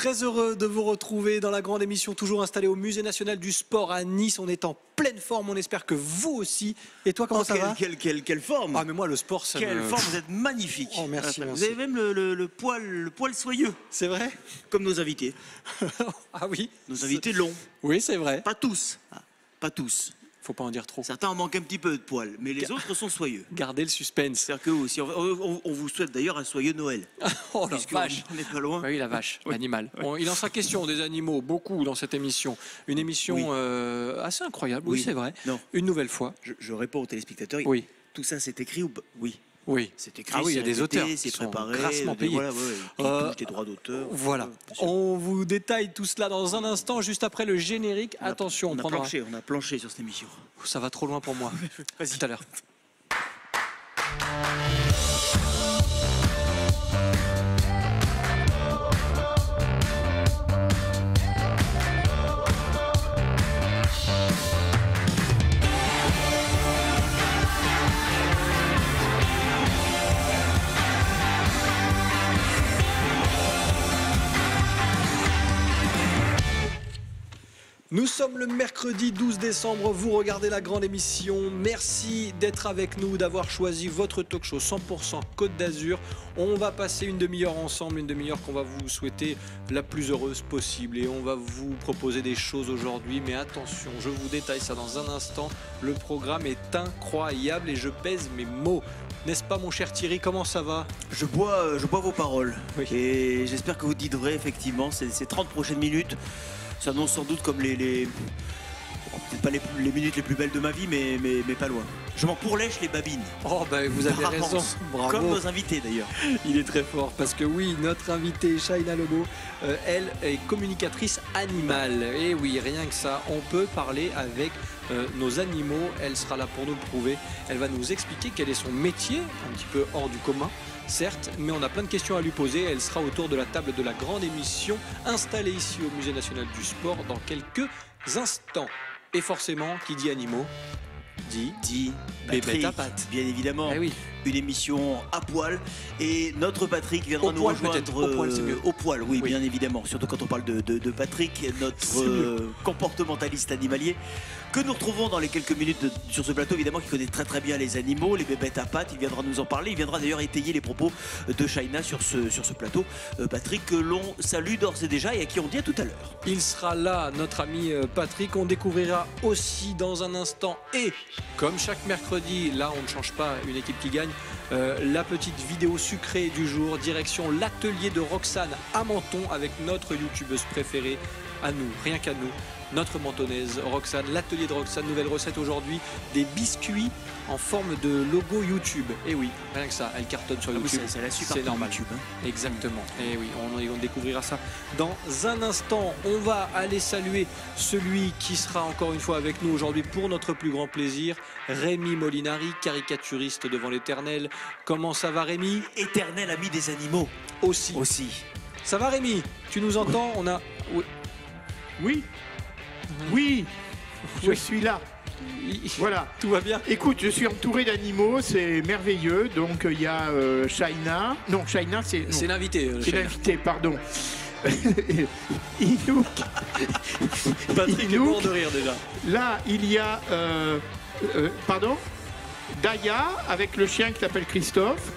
Très heureux de vous retrouver dans la grande émission, toujours installée au Musée National du Sport à Nice. On est en pleine forme, on espère que vous aussi. Et toi, comment ça va? Quelle forme! Ah mais moi le sport, ça Quelle forme, vous êtes magnifique! Oh merci, merci. Vous avez même le poil soyeux. C'est vrai? Comme nos invités. Ah oui? Nos invités longs. Oui, c'est vrai. Pas tous. Pas tous. Faut pas en dire trop. Certains en manquent un petit peu de poils, mais les autres sont soyeux. Gardez le suspense. C'est-à-dire que vous aussi. On vous souhaite d'ailleurs un soyeux Noël. Oh la vache! On n'est pas loin. Oui, la vache, Oui. l'animal. Bon, il en sera question des animaux, beaucoup dans cette émission. Une émission assez incroyable, oui, c'est vrai. Non. Une nouvelle fois. Je réponds aux téléspectateurs. Oui. Tout ça, c'est écrit ou pas? Oui. Oui. C'est écrit, Ah oui, il y a des auteurs qui c'est sont préparé, grassement payés. Voilà, qui touchent les droits d'auteur. Voilà. On vous détaille tout cela dans un instant, juste après le générique. Attention, on a prendra... planché sur cette émission. Ça va trop loin pour moi. Vas-y, tout à l'heure. Nous sommes le mercredi 12 décembre, vous regardez la grande émission. Merci d'être avec nous, d'avoir choisi votre talk show 100% Côte d'Azur. On va passer une demi-heure ensemble, une demi-heure qu'on va vous souhaiter la plus heureuse possible. Et on va vous proposer des choses aujourd'hui, mais attention, je vous détaille ça dans un instant. Le programme est incroyable et je pèse mes mots. N'est-ce pas mon cher Thierry, comment ça va? Je bois vos paroles. Oui. Et j'espère que vous dites vrai, effectivement, ces 30 prochaines minutes. Ça annonce sans doute comme peut-être pas les minutes les plus belles de ma vie, mais pas loin. Je m'en pourlèche les babines. Oh ben vous avez raison, bravo. Comme nos invités d'ailleurs. Il est très fort parce que oui, notre invitée Shaina Lobo, elle est communicatrice animale. Et oui, rien que ça, on peut parler avec nos animaux. Elle sera là pour nous le prouver. Elle va nous expliquer quel est son métier, un petit peu hors du commun. Certes, mais on a plein de questions à lui poser. Elle sera autour de la table de la grande émission installée ici au Musée National du Sport dans quelques instants. Et forcément, qui dit animaux, dit bébête à pattes. Bien évidemment. Eh oui. Une émission à poil. Et notre Patrick viendra nous rejoindre. Au poil, c'est mieux. Au poil, oui, bien évidemment. Surtout quand on parle de Patrick, notre comportementaliste animalier, que nous retrouvons dans les quelques minutes sur ce plateau, évidemment, qui connaît très très bien les animaux, les bébêtes à pattes. Il viendra nous en parler. Il viendra d'ailleurs étayer les propos de Shaina sur ce plateau. Patrick, que l'on salue d'ores et déjà et à qui on dit à tout à l'heure. Il sera là, notre ami Patrick. On découvrira aussi dans un instant, et comme chaque mercredi, là on ne change pas une équipe qui gagne, la petite vidéo sucrée du jour, direction l'atelier de Roxane à Menton avec notre youtubeuse préférée, à nous, rien qu'à nous, notre mentonnaise Roxane. L'atelier de Roxane, nouvelle recette aujourd'hui, des biscuits en forme de logo YouTube. Et oui, rien que ça, elle cartonne sur YouTube. C'est la super c'est normal. YouTube. Exactement. Et oui, on découvrira ça dans un instant. On va aller saluer celui qui sera encore une fois avec nous aujourd'hui pour notre plus grand plaisir, Rémi Molinari, caricaturiste devant l'éternel. Comment ça va Rémi? Éternel ami des animaux. Aussi. Ça va Rémi? Tu nous entends? On a... Oui. Oui. Je suis là. Voilà. Tout va bien? Écoute, je suis entouré d'animaux, c'est merveilleux. Donc il y a Shaina. Non, Shaina, c'est l'invité. C'est l'invité, pardon. Inouk. Patrick est mort de rire déjà. Là, il y a pardon, Daya avec le chien qui s'appelle Christophe.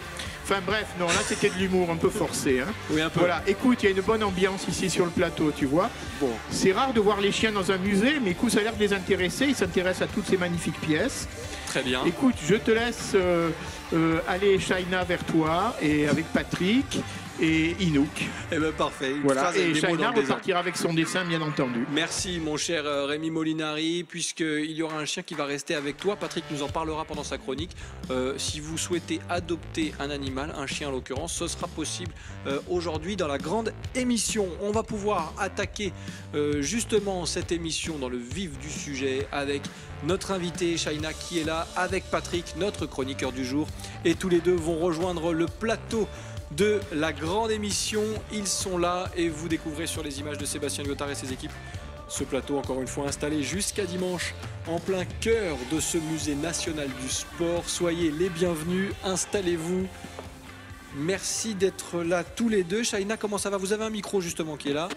Enfin bref, non, là c'était de l'humour un peu forcé. Hein. Oui, un peu. Voilà, écoute, il y a une bonne ambiance ici sur le plateau, tu vois. Bon. C'est rare de voir les chiens dans un musée, mais écoute, ça a l'air de les intéresser. Ils s'intéressent à toutes ces magnifiques pièces. Très bien. Écoute, je te laisse aller, Shaina, vers toi, et avec Patrick et Inouk. Eh bien parfait. Voilà, et Shaina repartira avec son dessin, bien entendu. Merci mon cher Rémi Molinari, puisqu'il y aura un chien qui va rester avec toi. Patrick nous en parlera pendant sa chronique. Si vous souhaitez adopter un animal, un chien en l'occurrence, ce sera possible aujourd'hui dans la grande émission. On va pouvoir attaquer justement cette émission dans le vif du sujet avec notre invité Shaina qui est là, avec Patrick, notre chroniqueur du jour. Et tous les deux vont rejoindre le plateau de la grande émission. Ils sont là et vous découvrez sur les images de Sébastien Lyotard et ses équipes ce plateau encore une fois installé jusqu'à dimanche en plein cœur de ce musée national du sport. Soyez les bienvenus, installez-vous. Merci d'être là tous les deux. Shaina, comment ça va? Vous avez un micro justement qui est là.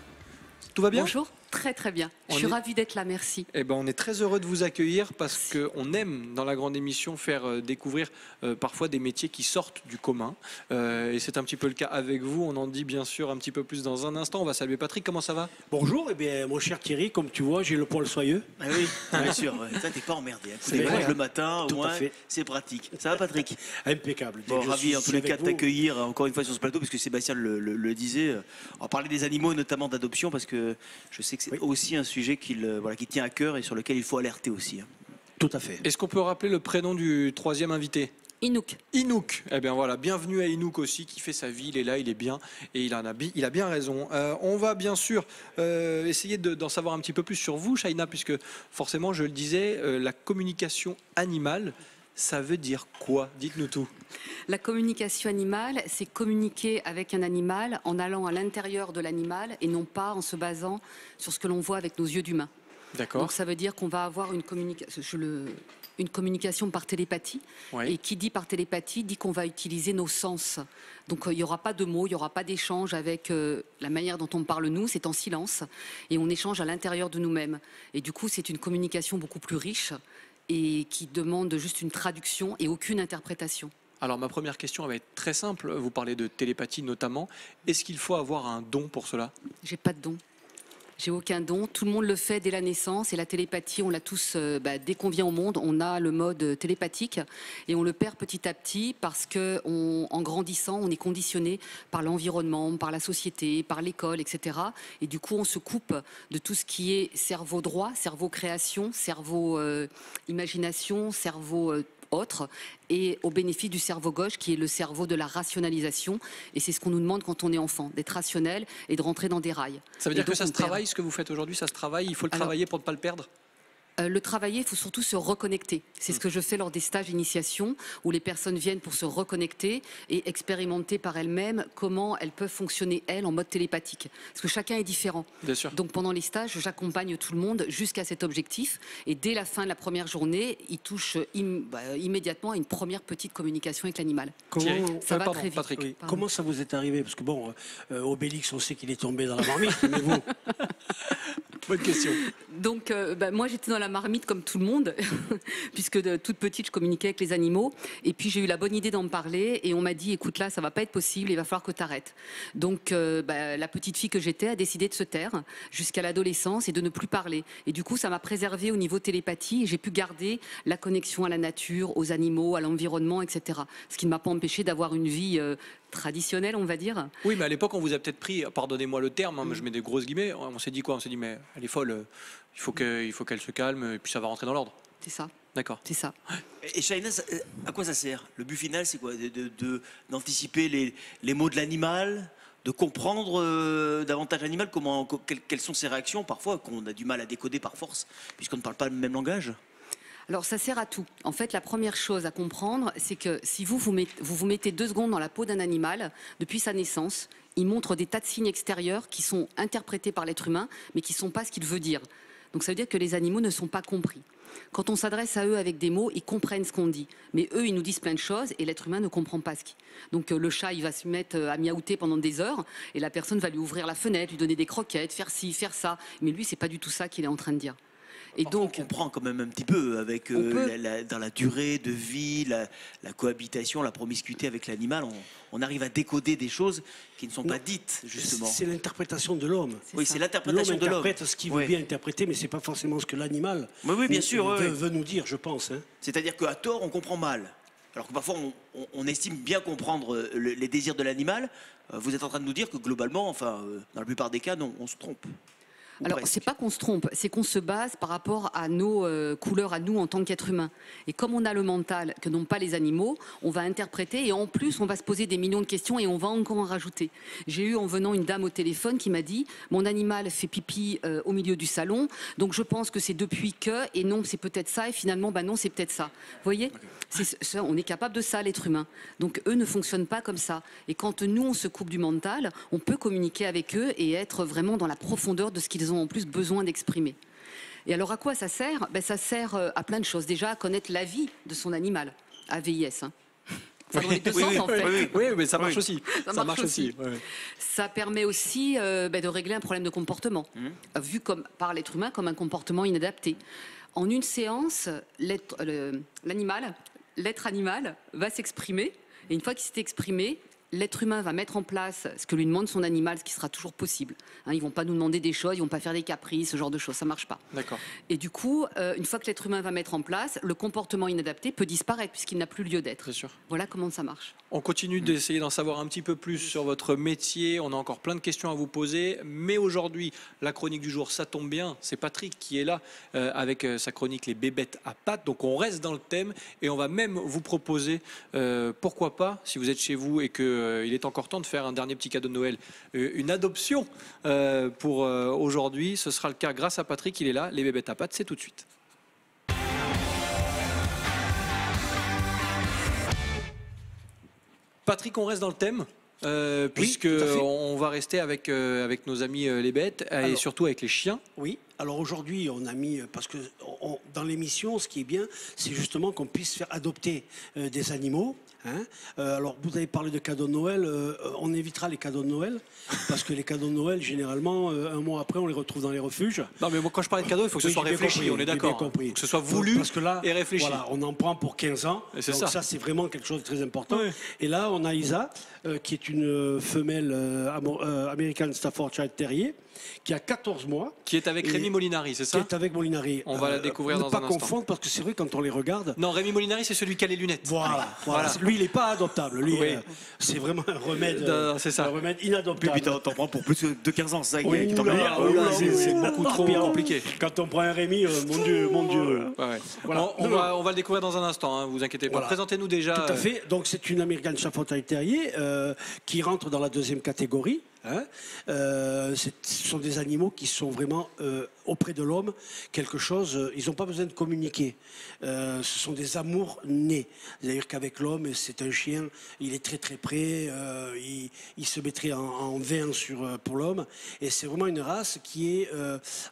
Tout va bien? Bonjour, très très bien. Je suis ravie d'être là, merci. Eh ben, on est très heureux de vous accueillir parce qu'on aime dans la grande émission faire découvrir parfois des métiers qui sortent du commun. Et c'est un petit peu le cas avec vous. On en dit bien sûr un petit peu plus dans un instant. On va saluer Patrick, comment ça va? Bonjour, eh bien, mon cher Thierry, comme tu vois, j'ai le poil soyeux. Ah oui, bien sûr. Ça, t'es pas emmerdé. C'est Tu vrai, manges hein. le matin, au Tout à moins, fait. c'est pratique. Ça va, Patrick? Impeccable. Dès Bon, que je ravi suis en tous les avec cas de vous, t'accueillir encore une fois sur ce plateau, parce que Sébastien le disait. On va parler des animaux et notamment d'adoption, parce que je sais que c'est aussi un sujet qui tient à cœur et sur lequel il faut alerter aussi. Tout à fait. Est-ce qu'on peut rappeler le prénom du troisième invité? Inouk. Inouk. Eh bien voilà, bienvenue à Inouk aussi, qui fait sa vie, il est là, il est bien, et il a bien raison. On va bien sûr essayer d'en savoir un petit peu plus sur vous, Shaina, puisque forcément, je le disais, la communication animale, ça veut dire quoi? Dites-nous tout. La communication animale, c'est communiquer avec un animal en allant à l'intérieur de l'animal et non pas en se basant sur ce que l'on voit avec nos yeux d'humain. D'accord. Donc ça veut dire qu'on va avoir une communication par télépathie. Oui. Et qui dit par télépathie dit qu'on va utiliser nos sens. Donc il n'y aura pas de mots, il n'y aura pas d'échange avec la manière dont on parle nous, c'est en silence. Et on échange à l'intérieur de nous-mêmes. Et du coup, c'est une communication beaucoup plus riche et qui demande juste une traduction et aucune interprétation. Alors ma première question elle va être très simple. Vous parlez de télépathie notamment. Est-ce qu'il faut avoir un don pour cela? J'ai pas de don. J'ai aucun don. Tout le monde le fait dès la naissance. Et la télépathie, on l'a tous, dès qu'on vient au monde, on a le mode télépathique. Et on le perd petit à petit parce qu'en grandissant, on est conditionné par l'environnement, par la société, par l'école, etc. Et du coup, on se coupe de tout ce qui est cerveau droit, cerveau création, cerveau imagination, cerveau autre, et au bénéfice du cerveau gauche qui est le cerveau de la rationalisation. Et c'est ce qu'on nous demande quand on est enfant, d'être rationnel et de rentrer dans des rails. Ça veut Et dire que donc, ça on se perd. travaille, ce que vous faites aujourd'hui, ça se travaille, il faut le Alors, travailler pour ne pas le perdre? Le travailler, il faut surtout se reconnecter. C'est ce que je fais lors des stages d'initiation où les personnes viennent pour se reconnecter et expérimenter par elles-mêmes comment elles peuvent fonctionner, elles, en mode télépathique. Parce que chacun est différent. Bien sûr. Donc pendant les stages, j'accompagne tout le monde jusqu'à cet objectif. Et dès la fin de la première journée, ils touchent immédiatement à une première petite communication avec l'animal. Thierry. Ça va Pardon, très vite. Patrick. Oui. Pardon. Comment ça vous est arrivé? Parce que bon, Obélix, on sait qu'il est tombé dans la marmite, mais vous, Bonne question. Donc, moi, j'étais dans la marmite comme tout le monde, puisque de toute petite, je communiquais avec les animaux. Et puis, j'ai eu la bonne idée d'en parler. Et on m'a dit, écoute, là, ça va pas être possible, il va falloir que tu arrêtes. Donc, la petite fille que j'étais a décidé de se taire jusqu'à l'adolescence et de ne plus parler. Et du coup, ça m'a préservée au niveau télépathie. Et j'ai pu garder la connexion à la nature, aux animaux, à l'environnement, etc. Ce qui ne m'a pas empêché d'avoir une vie traditionnelle, on va dire. Oui, mais à l'époque, on vous a peut-être pris, pardonnez-moi le terme, hein, mais je mets des grosses guillemets, on s'est dit quoi? On s'est dit, mais elle est folle, il faut qu'elle se calme, et puis ça va rentrer dans l'ordre. C'est ça, D'accord. c'est ça. Et Shaina, à quoi ça sert? Le but final, c'est quoi? D'anticiper les mots de l'animal, de comprendre davantage l'animal, quelles sont ses réactions, parfois, qu'on a du mal à décoder par force, puisqu'on ne parle pas le même langage? Alors ça sert à tout. En fait, la première chose à comprendre, c'est que si vous mettez 2 secondes dans la peau d'un animal, depuis sa naissance, il montre des tas de signes extérieurs qui sont interprétés par l'être humain, mais qui ne sont pas ce qu'il veut dire. Donc ça veut dire que les animaux ne sont pas compris. Quand on s'adresse à eux avec des mots, ils comprennent ce qu'on dit. Mais eux, ils nous disent plein de choses et l'être humain ne comprend pas ce qui. Donc le chat, il va se mettre à miaouter pendant des heures et la personne va lui ouvrir la fenêtre, lui donner des croquettes, faire ci, faire ça. Mais lui, c'est pas du tout ça qu'il est en train de dire. Et Parfois, donc, on comprend quand même un petit peu avec dans la durée de vie, la cohabitation, la promiscuité avec l'animal, on arrive à décoder des choses qui ne sont pas dites, justement. c'est l'interprétation de l'homme. Oui, c'est l'interprétation L'homme de l'homme. interprète ce qu'il veut bien interpréter, mais c'est pas forcément ce que l'animal Oui, bien sûr. veut nous dire, je pense. Hein. C'est-à-dire qu'à tort, on comprend mal. Alors que parfois, on estime bien comprendre les désirs de l'animal. Vous êtes en train de nous dire que globalement, dans la plupart des cas, non, on se trompe. Ou alors, presque. c'est pas qu'on se trompe, c'est qu'on se base par rapport à nos couleurs, à nous en tant qu'être humain. Et comme on a le mental que n'ont pas les animaux, on va interpréter et en plus, on va se poser des millions de questions et on va encore en rajouter. J'ai eu en venant une dame au téléphone qui m'a dit « Mon animal fait pipi au milieu du salon, donc je pense que c'est depuis que, et non, c'est peut-être ça, et finalement, non, c'est peut-être ça. » Vous voyez ? On est capable de ça, l'être humain. Donc eux ne fonctionnent pas comme ça. Et quand nous, on se coupe du mental, on peut communiquer avec eux et être vraiment dans la profondeur de ce qu'ils ont en plus besoin d'exprimer. Et alors à quoi ça sert ? Ça sert à plein de choses. Déjà à connaître la vie de son animal, AVIS. Enfin, dans les deux sens, en fait. Oui, mais ça marche aussi. Ça marche aussi. Ouais. Ça permet aussi de régler un problème de comportement, vu comme, par l'être humain comme un comportement inadapté. En une séance, l'être animal va s'exprimer, et une fois qu'il s'est exprimé, l'être humain va mettre en place ce que lui demande son animal, ce qui sera toujours possible. Hein, ils vont pas nous demander des choses, ils vont pas faire des caprices, ce genre de choses, ça marche pas. D'accord. Et du coup, une fois que l'être humain va mettre en place, le comportement inadapté peut disparaître puisqu'il n'a plus lieu d'être. C'est sûr. Voilà comment ça marche. On continue d'essayer d'en savoir un petit peu plus sur votre métier. On a encore plein de questions à vous poser. Mais aujourd'hui, la chronique du jour, ça tombe bien. C'est Patrick qui est là avec sa chronique Les bébêtes à pattes. Donc on reste dans le thème et on va même vous proposer, pourquoi pas, si vous êtes chez vous et qu'il est encore temps de faire un dernier petit cadeau de Noël, une adoption pour aujourd'hui. Ce sera le cas grâce à Patrick. Il est là. Les bébêtes à pattes, c'est tout de suite. Patrick, on reste dans le thème, puisque on va rester avec nos amis les bêtes et surtout avec les chiens. Oui, alors aujourd'hui, on a mis, parce que dans l'émission, ce qui est bien, c'est justement qu'on puisse faire adopter des animaux. Hein. Alors, vous avez parlé de cadeaux de Noël, on évitera les cadeaux de Noël, parce que les cadeaux de Noël, généralement, un mois après, on les retrouve dans les refuges. Non, mais moi, quand je parlais de cadeaux, il faut que ce soit réfléchi, compris, on est d'accord. Compris. Que ce soit voulu parce que là, et réfléchi. Voilà, on en prend pour 15 ans, donc ça, c'est vraiment quelque chose de très important. Oui. Et là, on a Isa, qui est une femelle American Staffordshire Terrier, qui a 14 mois. Qui est avec Rémi Molinari, c'est ça? Qui est avec Molinari. On va la découvrir dans un instant. Ne pas confondre, parce que c'est vrai, quand on les regarde... Non, Rémi Molinari, c'est celui qui a les lunettes. Voilà. Lui, il n'est pas adoptable. Lui, c'est vraiment un remède, un remède inadoptable. Puis t'en prends pour plus de 15 ans, ça. Oui, c'est beaucoup trop compliqué. Quand on prend un Rémi, mon Dieu. Voilà. On va le découvrir dans un instant, hein, vous inquiétez pas. Voilà. Présentez-nous déjà. Tout à fait. Donc, c'est une American Staffordshire Terrier qui rentre dans la deuxième catégorie. Hein. Ce sont des animaux qui sont vraiment auprès de l'homme quelque chose, ils n'ont pas besoin de communiquer, ce sont des amours nés, c'est-à-dire qu'avec l'homme c'est un chien, il est très très près, il se mettrait en vain pour l'homme, et c'est vraiment une race qui est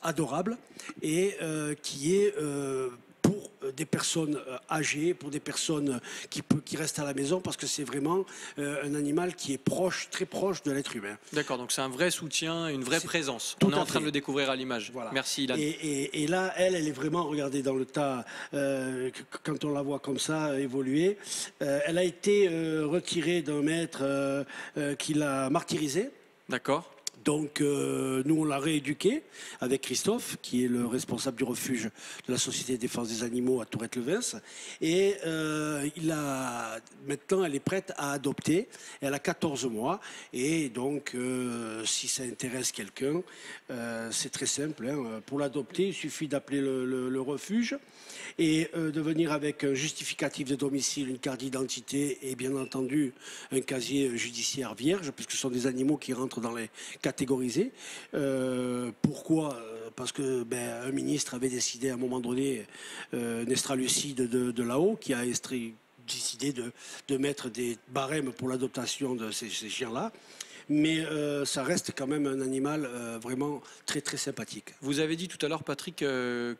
adorable et qui est pour des personnes âgées, pour des personnes qui restent à la maison, parce que c'est vraiment un animal qui est proche, très proche de l'être humain. D'accord, donc c'est un vrai soutien, une vraie présence. On est en train de le découvrir à l'image. Voilà. Merci Ilan. Et là, elle est vraiment, regardez, dans le tas, quand on la voit comme ça évoluer, elle a été retirée d'un maître qui l'a martyrisée. D'accord. Donc, nous, on l'a rééduqué avec Christophe, qui est le responsable du refuge de la Société de défense des animaux à Tourette-le-Vins. Et maintenant, elle est prête à adopter. Elle a 14 mois. Et donc, si ça intéresse quelqu'un, c'est très simple. Hein. Pour l'adopter, il suffit d'appeler le refuge et de venir avec un justificatif de domicile, une carte d'identité et bien entendu un casier judiciaire vierge, puisque ce sont des animaux qui rentrent dans les catégorisés. Pourquoi ? Parce que un ministre avait décidé à un moment donné, Nestra Lucide de là-haut, qui a décidé de mettre des barèmes pour l'adoption de ces chiens-là. Mais ça reste quand même un animal vraiment très très sympathique. Vous avez dit tout à l'heure, Patrick, qu'elle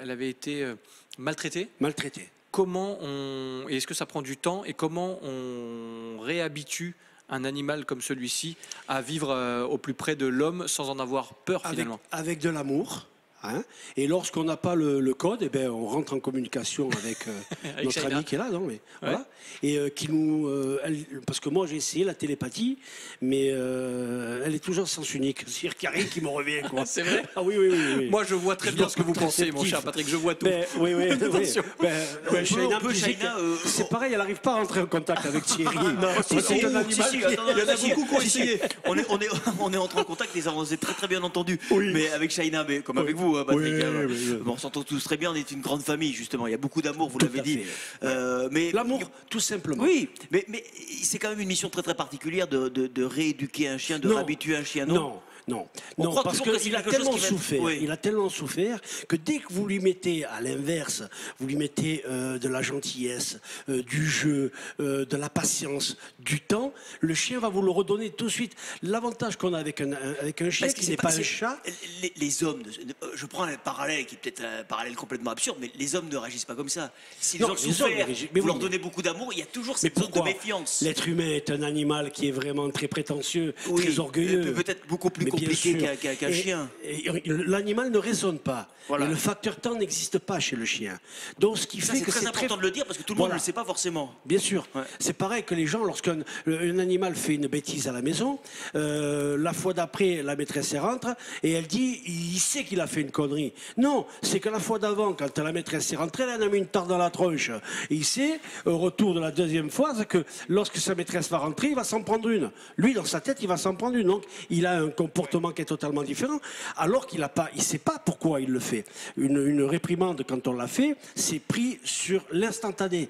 avait été maltraitée. Maltraitée. Est-ce que ça prend du temps et comment on réhabitue un animal comme celui-ci à vivre au plus près de l'homme sans en avoir peur finalement? Avec de l'amour. Hein, et lorsqu'on n'a pas le code, on rentre en communication avec notre amie qui est là, non, mais, voilà, et qui nous, parce que moi j'ai essayé la télépathie, mais elle est toujours sens unique, c'est-à-dire qu'il n'y a rien qui me revient. C'est vrai? Ah oui. Moi je vois très bien ce que vous pensez, mon cher Patrick, je vois tout. Oui. C'est pareil, elle n'arrive pas à rentrer en contact avec Thierry. Il y en a beaucoup qui ont essayé. On est entré en contact, on s'est très très bien entendu, mais avec Shaina, mais comme avec vous. Patrick, on s'entend tous très bien, on est une grande famille justement, il y a beaucoup d'amour, vous l'avez dit. Mais l'amour, tout simplement. Oui, mais c'est quand même une mission très très particulière de rééduquer un chien, de réhabituer un chien, non? Non, On non, croit parce toujours que c'est qu'il a quelque chose tellement qui va être- souffert. Oui. Il a tellement souffert que dès que vous lui mettez à l'inverse, vous lui mettez de la gentillesse, du jeu, de la patience, du temps, le chien va vous le redonner tout de suite. L'avantage qu'on a avec un chien Parce que qui c'est n'est pas un c'est- chat. Les hommes, je prends un parallèle qui est peut-être un parallèle complètement absurde, mais les hommes ne réagissent pas comme ça. S'ils Non, ont les hommes souffert, ne réagissent- mais vous oui, leur donnez beaucoup d'amour, il y a toujours Mais cette zone de pourquoi méfiance. L'être humain est un animal qui est vraiment très prétentieux, Oui, très orgueilleux. peut-être beaucoup plus Mais bien compliqué sûr. qu'un chien. Et l'animal ne raisonne pas. Voilà. Et le facteur temps n'existe pas chez le chien. Donc ce qui Ça, fait c'est que très c'est important de le dire parce que tout le monde ne Voilà. le sait pas forcément. Bien sûr. Ouais. C'est pareil que les gens, lorsqu'un un animal fait une bêtise à la maison, la fois d'après, la maîtresse elle rentre et elle dit il sait qu'il a fait une connerie. Non, c'est que la fois d'avant, quand la maîtresse est rentrée, elle en a mis une tarte dans la tronche. Et il sait, au retour de la deuxième fois, que lorsque sa maîtresse va rentrer, il va s'en prendre une. Lui, dans sa tête, il va s'en prendre une. Donc, il a un comportement qui est totalement différent, alors qu'il ne sait pas pourquoi il le fait. Une réprimande, quand on l'a fait, c'est pris sur l'instantané.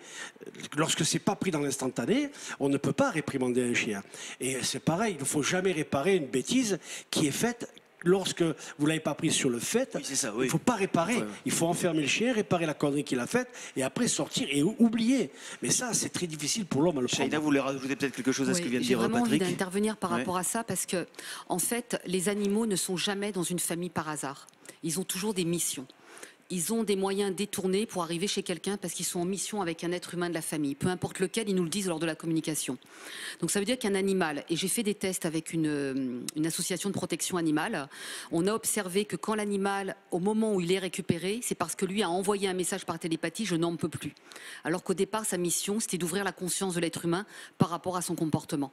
Lorsque c'est pas pris dans l'instantané, on ne peut pas réprimander un chien. Et c'est pareil, il ne faut jamais réparer une bêtise qui est faite lorsque vous ne l'avez pas prise sur le fait. Oui, c'est ça, Il oui. ne faut pas réparer. Ouais. Il faut enfermer le chien, réparer la connerie qu'il a faite, et après sortir et oublier. Mais ça, c'est très difficile pour l'homme à le prendre. Shaïda, vous voulez rajouter peut-être quelque chose à ce que vient de J'ai dire vraiment envie Patrick? d'intervenir par Ouais. rapport à ça parce que, en fait, les animaux ne sont jamais dans une famille par hasard. Ils ont toujours des missions. Ils ont des moyens détournés pour arriver chez quelqu'un parce qu'ils sont en mission avec un être humain de la famille. Peu importe lequel, ils nous le disent lors de la communication. Donc ça veut dire qu'un animal, et j'ai fait des tests avec une association de protection animale, on a observé que quand l'animal, au moment où il est récupéré, c'est parce que lui a envoyé un message par télépathie, je n'en peux plus. Alors qu'au départ, sa mission, c'était d'ouvrir la conscience de l'être humain par rapport à son comportement.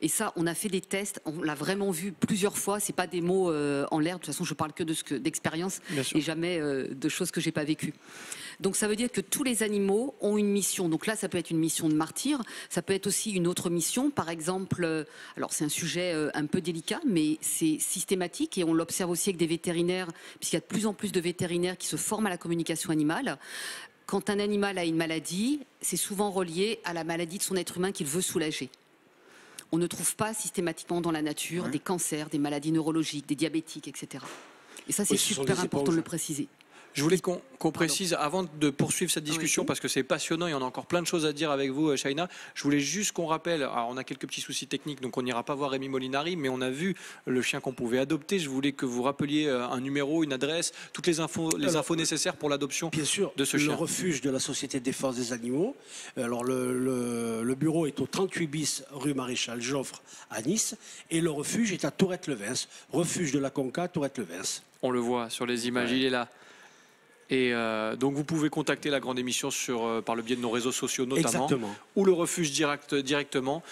Et ça, on a fait des tests, on l'a vraiment vu plusieurs fois. C'est pas des mots en l'air. De toute façon, je parle que d'expérience Bien sûr. et jamais de choses que j'ai pas vécues. Donc, ça veut dire que tous les animaux ont une mission. Donc là, ça peut être une mission de martyr. Ça peut être aussi une autre mission. Par exemple, alors c'est un sujet un peu délicat, mais c'est systématique et on l'observe aussi avec des vétérinaires, puisqu'il y a de plus en plus de vétérinaires qui se forment à la communication animale. Quand un animal a une maladie, c'est souvent relié à la maladie de son être humain qu'il veut soulager. On ne trouve pas systématiquement dans la nature des cancers, des maladies neurologiques, des diabétiques, etc. Et ça, c'est Oui, ce sont super des important de le éponges. préciser. Je voulais qu'on précise, avant de poursuivre cette discussion, Oui. parce que c'est passionnant et on a encore plein de choses à dire avec vous, Shaïna, je voulais juste qu'on rappelle, alors on a quelques petits soucis techniques, donc on n'ira pas voir Rémi Molinari, mais on a vu le chien qu'on pouvait adopter. Je voulais que vous rappeliez un numéro, une adresse, toutes les infos nécessaires pour l'adoption Bien sûr, de ce le chien. refuge de la Société de défense des animaux. Alors le bureau est au 38 bis rue Maréchal Joffre à Nice et le refuge est à Tourette-Levens. Refuge de la Conca, Tourette-Levens. On le voit sur les images, il est là. Et donc vous pouvez contacter la grande émission par le biais de nos réseaux sociaux notamment, Exactement. ou le refuge directement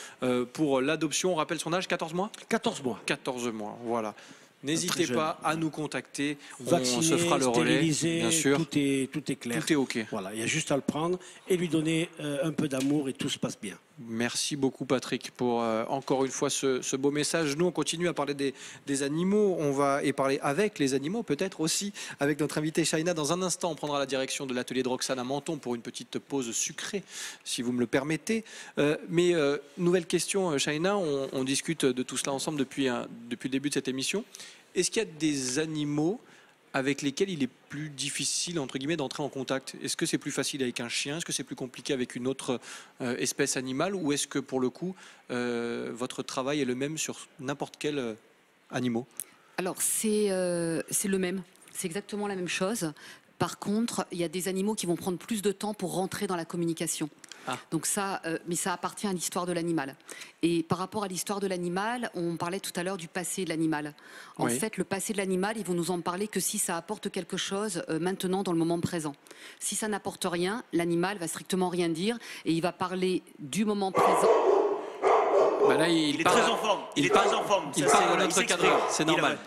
pour l'adoption. On rappelle son âge, 14 mois 14 mois. 14 mois, voilà. N'hésitez jeune. pas à nous contacter, on Vacciné, se fera le relais, stérilisé, bien sûr. tout est clair. Tout est OK. Voilà, il y a juste à le prendre et lui donner un peu d'amour et tout se passe bien. Merci beaucoup Patrick pour encore une fois ce beau message. Nous on continue à parler des animaux, on va y parler avec les animaux peut-être aussi avec notre invité Shaïna. Dans un instant on prendra la direction de l'atelier de Roxane à Menton pour une petite pause sucrée si vous me le permettez. Mais nouvelle question Shaïna, on discute de tout cela ensemble depuis le début de cette émission. Est-ce qu'il y a des animaux avec lesquels il est plus difficile, entre guillemets, d'entrer en contact? Est-ce que c'est plus facile avec un chien? Est-ce que c'est plus compliqué avec une autre espèce animale? Ou est-ce que, pour le coup, votre travail est le même sur n'importe quel animal? Alors, c'est le même. C'est exactement la même chose. Par contre, il y a des animaux qui vont prendre plus de temps pour rentrer dans la communication. Ah. Donc ça, mais ça appartient à l'histoire de l'animal. Et par rapport à l'histoire de l'animal, on parlait tout à l'heure du passé de l'animal. En Oui. fait, le passé de l'animal, ils vont nous en parler que si ça apporte quelque chose maintenant dans le moment présent. Si ça n'apporte rien, l'animal va strictement rien dire et il va parler du moment présent. Bah là, Il est très en forme. Il est très en forme. Il Ça, parle c'est- à voilà, notre il s'exprime. cadreur, c'est Il a- normal.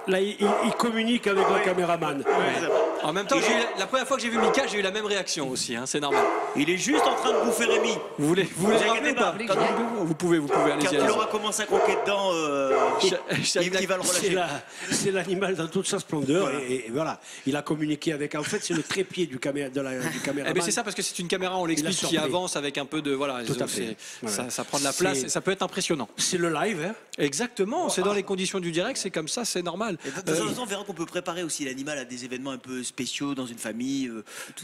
Là, il communique avec le caméraman. Ouais, ça va. En même temps, la première fois que j'ai vu Mika, j'ai eu la même réaction aussi, hein, c'est normal. Il est juste en train de bouffer Rémi. Vous voulez rappeler ou pas? Vous pouvez, allez-y. Quand il aura commencé à croquer dedans, il va le relâcher. C'est l'animal dans toute sa splendeur. Et voilà, il a communiqué avec. En fait, c'est le trépied du caméraman. Eh ben c'est ça, parce que c'est une caméra, on l'explique, qui avance avec un peu de. Voilà, tout à fait. Voilà. Ça prend de la place et ça peut être impressionnant. C'est le live, hein. Exactement, c'est dans les conditions du direct, c'est comme ça, c'est normal. Et de temps en temps, on verra qu'on peut préparer aussi l'animal à des événements un peu spéciaux dans une famille,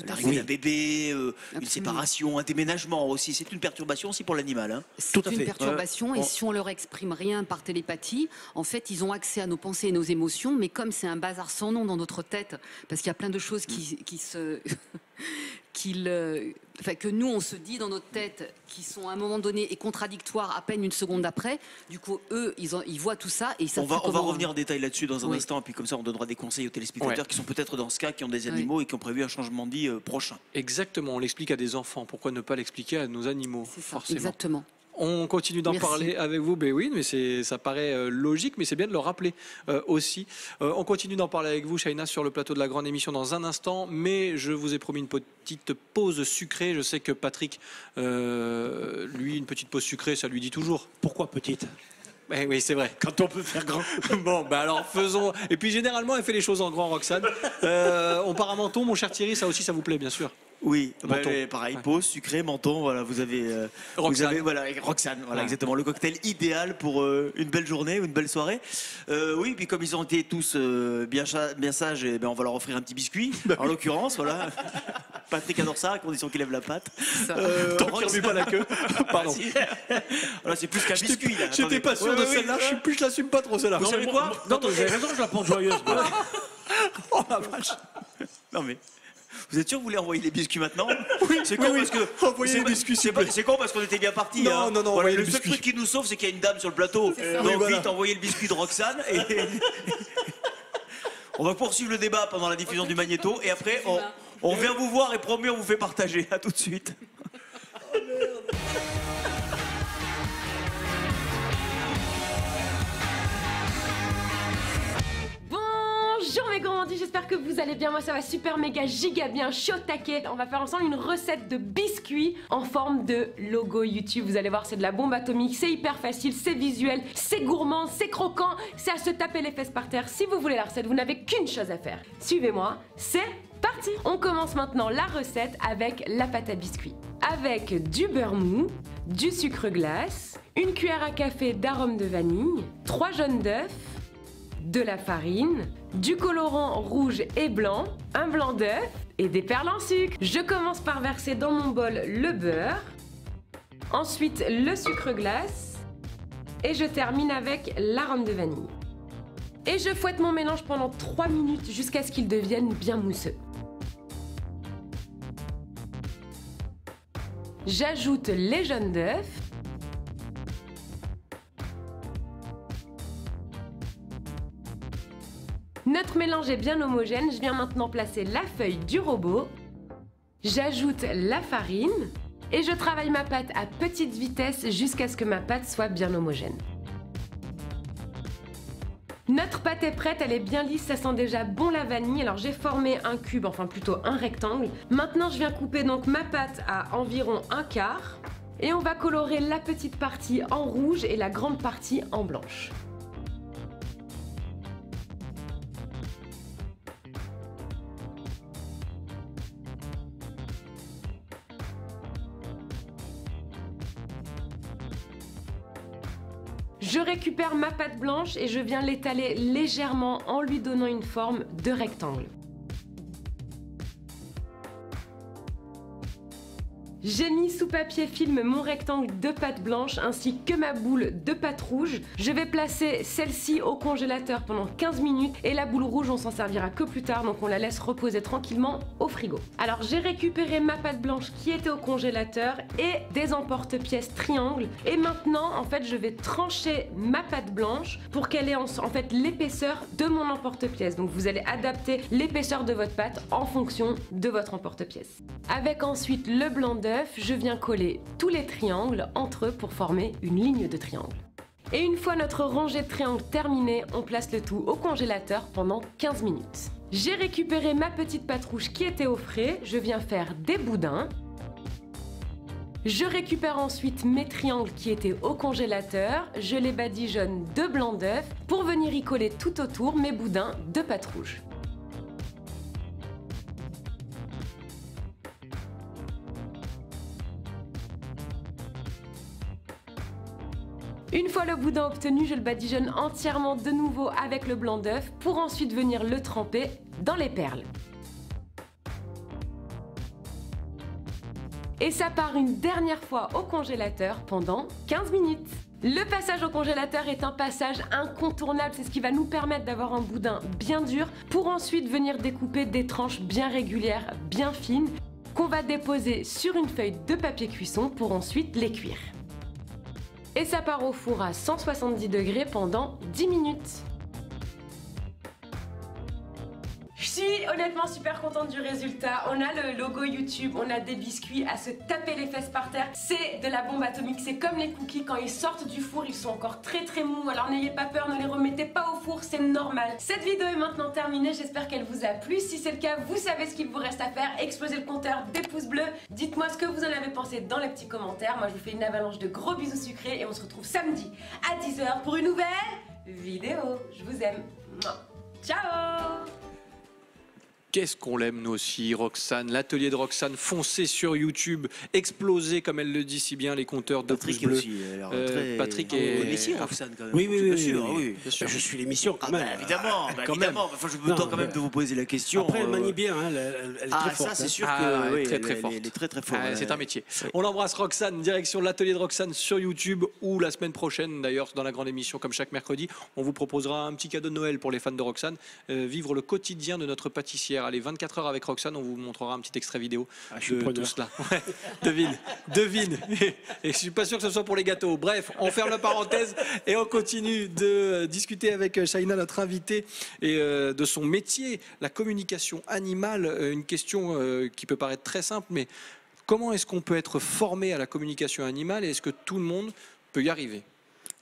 l'arrivée d'un bébé, une séparation, un déménagement aussi. C'est une perturbation aussi pour l'animal. Hein. C'est une perturbation, et si on leur exprime rien par télépathie, en fait, ils ont accès à nos pensées et nos émotions, mais comme c'est un bazar sans nom dans notre tête, parce qu'il y a plein de choses que nous on se dit dans notre tête, qui sont à un moment donné et contradictoires à peine une seconde après. Du coup, eux, ils voient tout ça et on va revenir en détail là-dessus dans un instant, et puis comme ça, on donnera des conseils aux téléspectateurs qui sont peut-être dans ce cas, qui ont des animaux et qui ont prévu un changement de vie prochain. Exactement, on l'explique à des enfants. Pourquoi ne pas l'expliquer à nos animaux? Forcément. Exactement. On continue d'en parler avec vous, ben oui, mais ça paraît logique, mais c'est bien de le rappeler aussi. On continue d'en parler avec vous, Shaina, sur le plateau de la grande émission dans un instant, mais je vous ai promis une petite pause sucrée. Je sais que Patrick, lui, une petite pause sucrée, ça lui dit toujours. Pourquoi petite? Oui, c'est vrai. Quand on peut faire grand. Bon, bah alors faisons. Et puis généralement, elle fait les choses en grand, Roxane. On part à Menton, mon cher Thierry, ça aussi, ça vous plaît, bien sûr. Oui, pareil, pause, sucré, menton, voilà, vous avez Roxane, voilà, exactement, le cocktail idéal pour une belle journée, une belle soirée. Oui, puis comme ils ont été tous bien sages, on va leur offrir un petit biscuit, en l'occurrence, voilà. Patrick adore ça, à condition qu'il lève la patte. Tant qu'il remue pas la queue. Pardon. Voilà, c'est plus qu'un biscuit. J'étais pas sûr de celle-là, je l'assume pas trop celle-là. Vous savez quoi? Non, vous avez raison, je la porte joyeuse. Oh la vache. Non mais... Vous êtes sûr que vous voulez envoyer les biscuits maintenant? Oui, c'est con parce que envoyez les biscuits. C'est con parce qu'on était bien partis. Non, non, voilà, le seul truc qui nous sauve, c'est qu'il y a une dame sur le plateau. Donc vite, envoyez le biscuit de Roxane. Et... on va poursuivre le débat pendant la diffusion du magnéto, et après on vient vous voir et promis on vous fait partager. À tout de suite. Oh merde. Bonjour mes grandis, j'espère que vous allez bien. Moi ça va super méga giga bien, chaud taquet. On va faire ensemble une recette de biscuits en forme de logo YouTube. Vous allez voir, c'est de la bombe atomique, c'est hyper facile, c'est visuel, c'est gourmand, c'est croquant, c'est à se taper les fesses par terre. Si vous voulez la recette, vous n'avez qu'une chose à faire. Suivez-moi, c'est parti. On commence maintenant la recette avec la pâte à biscuits. Avec du beurre mou, du sucre glace, une cuillère à café d'arôme de vanille, 3 jaunes d'œufs, de la farine, du colorant rouge et blanc, un blanc d'œuf et des perles en sucre. Je commence par verser dans mon bol le beurre, ensuite le sucre glace et je termine avec l'arôme de vanille. Et je fouette mon mélange pendant 3 minutes jusqu'à ce qu'il devienne bien mousseux. J'ajoute les jaunes d'œufs. Notre mélange est bien homogène, je viens maintenant placer la feuille du robot. J'ajoute la farine et je travaille ma pâte à petite vitesse jusqu'à ce que ma pâte soit bien homogène. Notre pâte est prête, elle est bien lisse, ça sent déjà bon la vanille. Alors j'ai formé un cube, enfin plutôt un rectangle. Maintenant je viens couper donc ma pâte à environ 1/4 et on va colorer la petite partie en rouge et la grande partie en blanche. Je récupère ma pâte blanche et je viens l'étaler légèrement en lui donnant une forme de rectangle. J'ai mis sous papier film mon rectangle de pâte blanche ainsi que ma boule de pâte rouge. Je vais placer celle-ci au congélateur pendant 15 minutes et la boule rouge on s'en servira que plus tard, donc on la laisse reposer tranquillement au frigo. Alors j'ai récupéré ma pâte blanche qui était au congélateur et des emporte-pièces triangles et maintenant en fait je vais trancher ma pâte blanche pour qu'elle ait en fait l'épaisseur de mon emporte-pièce. Donc vous allez adapter l'épaisseur de votre pâte en fonction de votre emporte-pièce. Avec ensuite le blanc d'œuf, je viens coller tous les triangles entre eux pour former une ligne de triangle. Et une fois notre rangée de triangles terminée, on place le tout au congélateur pendant 15 minutes. J'ai récupéré ma petite pâte rouge qui était au frais, je viens faire des boudins. Je récupère ensuite mes triangles qui étaient au congélateur, je les badigeonne de blanc d'œuf pour venir y coller tout autour mes boudins de pâte rouge. Une fois le boudin obtenu, je le badigeonne entièrement de nouveau avec le blanc d'œuf pour ensuite venir le tremper dans les perles. Et ça part une dernière fois au congélateur pendant 15 minutes. Le passage au congélateur est un passage incontournable, c'est ce qui va nous permettre d'avoir un boudin bien dur pour ensuite venir découper des tranches bien régulières, bien fines, qu'on va déposer sur une feuille de papier cuisson pour ensuite les cuire. Et ça part au four à 170 degrés pendant 10 minutes. Je suis honnêtement super contente du résultat. On a le logo YouTube, on a des biscuits à se taper les fesses par terre. C'est de la bombe atomique, c'est comme les cookies, quand ils sortent du four, ils sont encore très mous. Alors n'ayez pas peur, ne les remettez pas au four, c'est normal. Cette vidéo est maintenant terminée, j'espère qu'elle vous a plu. Si c'est le cas, vous savez ce qu'il vous reste à faire. Explosez le compteur des pouces bleus. Dites-moi ce que vous en avez pensé dans les petits commentaires. Moi je vous fais une avalanche de gros bisous sucrés et on se retrouve samedi à 10 h pour une nouvelle vidéo. Je vous aime. Ciao. Qu'est-ce qu'on l'aime nous aussi, Roxane, l'atelier de Roxane, foncez sur YouTube, explosez comme elle le dit si bien les compteurs de pouces bleus. Aussi, Patrick est est l'émission, Roxane quand même. Oui, bien sûr. bien sûr. Je suis l'émission quand même. Évidemment, quand évidemment. même. Enfin, je me tente quand même de vous poser la question. Après, elle manie bien, hein, elle est très forte. Ça, c'est sûr Ah, que oui, très forte. elle est très forte. C'est un métier. On l'embrasse Roxane, direction de l'atelier de Roxane sur YouTube ou la semaine prochaine d'ailleurs dans la grande émission comme chaque mercredi. On vous proposera un petit cadeau de Noël pour les fans de Roxane. Vivre le quotidien de notre pâtissière. Allez, 24 heures avec Roxane, on vous montrera un petit extrait vidéo de tout cela. Ouais, devine. Et je suis pas sûr que ce soit pour les gâteaux. Bref, on ferme la parenthèse et on continue de discuter avec Shaina, notre invitée, et de son métier, la communication animale. Une question qui peut paraître très simple, mais comment est-ce qu'on peut être formé à la communication animale et est-ce que tout le monde peut y arriver ?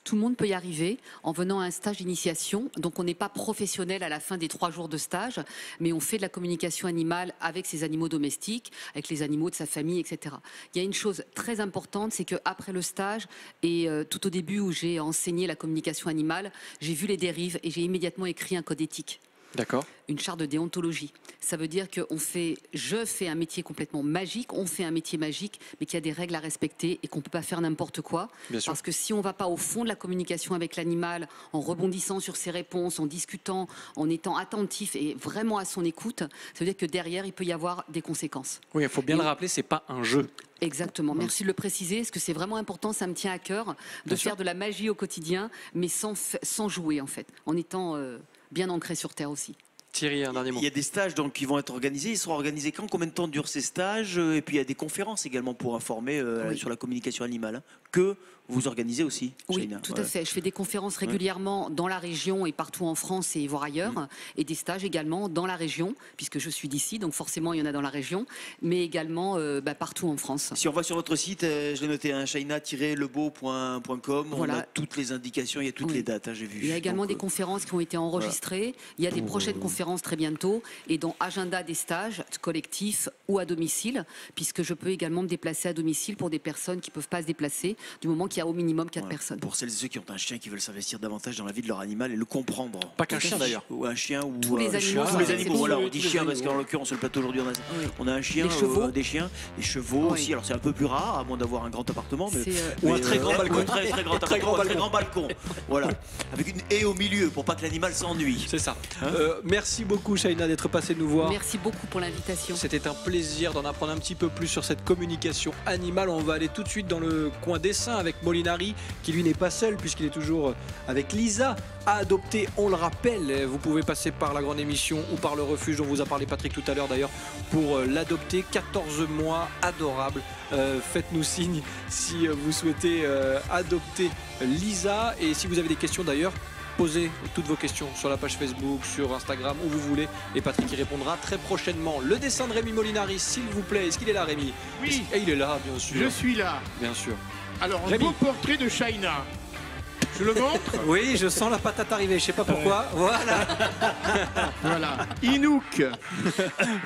Tout le monde peut y arriver en venant à un stage d'initiation. Donc on n'est pas professionnel à la fin des 3 jours de stage, mais on fait de la communication animale avec ses animaux domestiques, avec les animaux de sa famille, etc. Il y a une chose très importante, c'est qu'après le stage et tout au début où j'ai enseigné la communication animale, j'ai vu les dérives et j'ai immédiatement écrit un code éthique. D'accord. Une charte de déontologie. Ça veut dire que je fais un métier complètement magique, on fait un métier magique, mais qu'il y a des règles à respecter et qu'on ne peut pas faire n'importe quoi. Bien sûr. Parce que si on ne va pas au fond de la communication avec l'animal, en rebondissant sur ses réponses, en discutant, en étant attentif et vraiment à son écoute, ça veut dire que derrière, il peut y avoir des conséquences. Oui, il faut bien le rappeler, c'est pas un jeu. Exactement, merci de le préciser, parce que c'est vraiment important, ça me tient à cœur de faire de la magie au quotidien, mais sans jouer en fait, en étant bien ancré sur terre aussi. Thierry, un dernier mot. Il y a des stages donc, qui vont être organisés. Ils seront organisés quand? Combien de temps durent ces stages? Et puis il y a des conférences également pour informer sur la communication animale, hein, que vous organisez aussi, Oui, Shaina. tout à fait. Je fais des conférences régulièrement dans la région et partout en France et voire ailleurs, et des stages également dans la région, puisque je suis d'ici, donc forcément il y en a dans la région, mais également partout en France. Si on va sur votre site, je l'ai noté, hein, shaina-lebeau.com, Voilà. on a toutes les indications, il y a toutes les dates, hein, j'ai vu. Il y a également Donc, des conférences qui ont été enregistrées. Il y a des prochaines conférences très bientôt et dans agenda des stages collectifs ou à domicile, puisque je peux également me déplacer à domicile pour des personnes qui ne peuvent pas se déplacer, du moment qu'il y a au minimum 4 personnes. Pour celles et ceux qui ont un chien qui veulent s'investir davantage dans la vie de leur animal et le comprendre. Pas qu'un chien d'ailleurs. Ou un chien ou Tous les animaux. tous les c'est animaux. bon. Voilà, on dit Tous les chien parce animaux. qu'en l'occurrence sur le plateau aujourd'hui on a un chien, Les chevaux. des chiens, des chevaux Oui. aussi. Alors c'est un peu plus rare, à moins d'avoir un grand appartement, mais, C'est, Ou un très grand balcon. ou un très grand balcon. Voilà, avec une haie au milieu pour pas que l'animal s'ennuie. C'est ça. Merci beaucoup Shaina d'être passée nous voir. Merci beaucoup pour l'invitation. C'était un plaisir d'en apprendre un petit peu plus sur cette communication animale. On va aller tout de suite dans le coin dessin avec Molinari, qui lui n'est pas seul puisqu'il est toujours avec Lisa, à adopter, on le rappelle. Vous pouvez passer par la grande émission ou par le refuge dont vous a parlé Patrick tout à l'heure d'ailleurs pour l'adopter. 14 mois, adorable. Faites-nous signe si vous souhaitez adopter Lisa. Et si vous avez des questions d'ailleurs, posez toutes vos questions sur la page Facebook, sur Instagram, où vous voulez, et Patrick y répondra très prochainement. Le dessin de Rémi Molinari, s'il vous plaît. Est-ce qu'il est là, Rémi? Oui. Et il est là, bien sûr. Je suis là. Bien sûr. Alors, un Rémi. beau portrait de Shaina. Je le montre. Oui, je sens la patate arriver, je sais pas pourquoi. Voilà, Voilà. Inouk.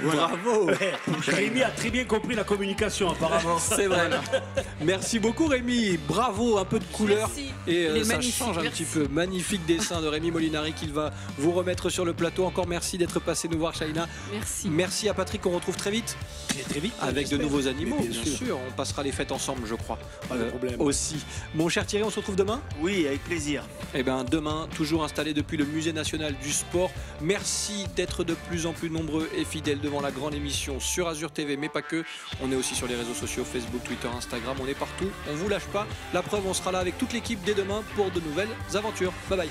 bravo. Rémi a très bien compris la communication apparemment. C'est vrai. Merci beaucoup Rémi, bravo, un peu de couleur. Merci. Et Il est ça magnifique, change un merci. petit peu. Magnifique dessin de Rémi Molinari qu'il va vous remettre sur le plateau. Encore merci d'être passé nous voir, Shaina. Merci. Merci à Patrick, on retrouve très vite. Très vite. Avec de j'espère. nouveaux animaux, Mais bien sûr. On passera les fêtes ensemble, je crois. Pas de problème. Aussi. Mon cher Thierry, on se retrouve demain. Oui, avec plaisir. Eh bien, demain, toujours installé depuis le Musée national du sport. Merci d'être de plus en plus nombreux et fidèles devant la grande émission sur Azure TV, mais pas que. On est aussi sur les réseaux sociaux, Facebook, Twitter, Instagram. On est partout. On vous lâche pas. La preuve, on sera là avec toute l'équipe dès demain pour de nouvelles aventures. Bye bye.